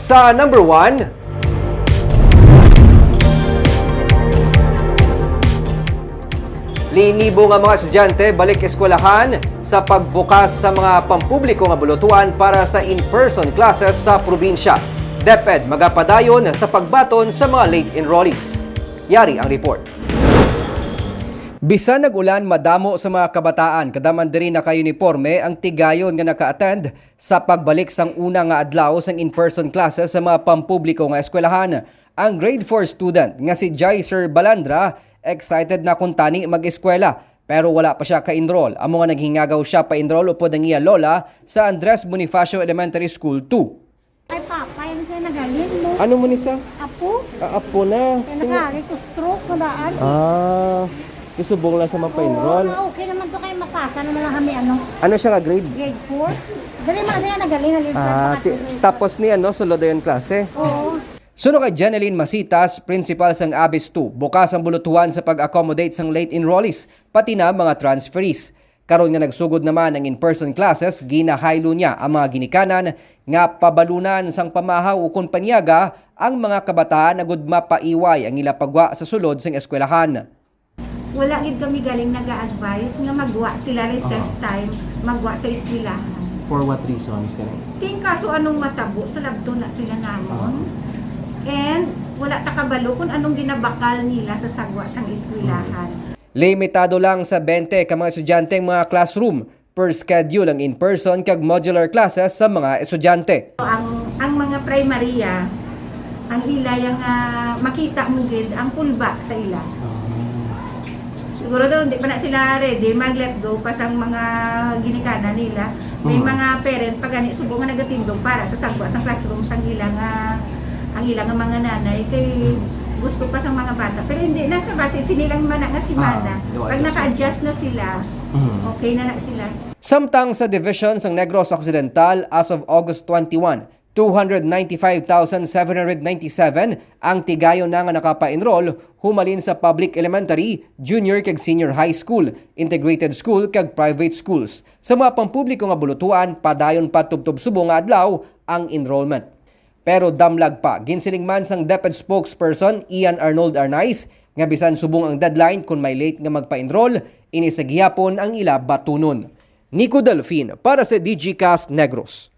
Sa number 1, linibo nga mga estudyante balik eskwelahan sa pagbukas sa mga pampubliko nga bulutuan para sa in-person classes sa probinsya. DepEd magapadayon sa pagbaton sa mga late enrollees. Yari ang report. Bisan nag-ulan madamo sa mga kabataan, kadaman diri naka-uniforme ang tigayon nga naka-attend sa pagbalik sang una nga adlaw sang in-person classes sa mga pampubliko nga eskwelahan. Ang grade 4 student nga si Jaiser Balandra excited na kung tani mag-eskwela pero wala pa siya ka-enroll. Amo nga naghingagaw siya pa-enroll upod ang iya lola sa Andres Bonifacio Elementary School 2. Ay, papa, yan siya nagaling mo. Ano mo ni sa? Apo, Apo na. kaya nagari ko stroke na daan. Isubong lang sa pa-enroll. Oo, okay naman to kayo mapasa naman lang kami Ano siya nga grade? grade 4. Dali mga siya nagaling na libre. Tapos ni sulod yung klase. Oo. Suno kay Jeneline Masitas, principal sang ABIS 2, bukas ang bulutuhan sa pag-accommodate sang late enrollees, pati na mga transferees. Karon nga nagsugod naman ang in-person classes, ginahaylo niya ang mga ginikanan nga pabalunan sang pamahaw ukon panyaga ang mga kabataan na gud mapaiway ang ila pagwa sa sulod sang eskwelahan. Wala gid kami galing nag-a-advise nga magwa sila recess time, magwa sa eskwelahan. For what reasons? Ting kaso anong matabo sa labto na sila namon. And wala ta kabalo kung anong ginabakal nila sa sagwa sang eskwelahan. Limitado lang sa 20 ka mga estudyante ang mga classroom per schedule ang in-person kag modular classes sa mga estudyante. Ang mga primarya, ang ila yung makita mo gid ang pullback sa ila. Siguro daw hindi pa na sila ready mag-let go pa sang mga ginikanan nila. May mga parent pag gani subo nga nagatindog para sa sagwa sang classroom sang ilang ang ilang mga nanay kay gusto pa sang mga bata. Pero hindi nasa base sinilang mana nga si Mana. Pag naka-adjust na sila, okay na sila. Samtang sa division sang Negros Occidental as of August 21, 295,797 ang tigayon na nga nakapa-enroll humalin sa public elementary, junior kag senior high school, integrated school kag private schools. Sa mga pampubliko nga bulutuan, padayon pa tubtob subong nga adlaw ang enrollment. Pero damlag pa, ginsiling man sang DepEd spokesperson Ian Arnold Arnaiz nga bisan subong ang deadline kung may late nga magpa-enroll, inisagihapon ang ila batunon. Nico Delfin para sa DGCast Negros.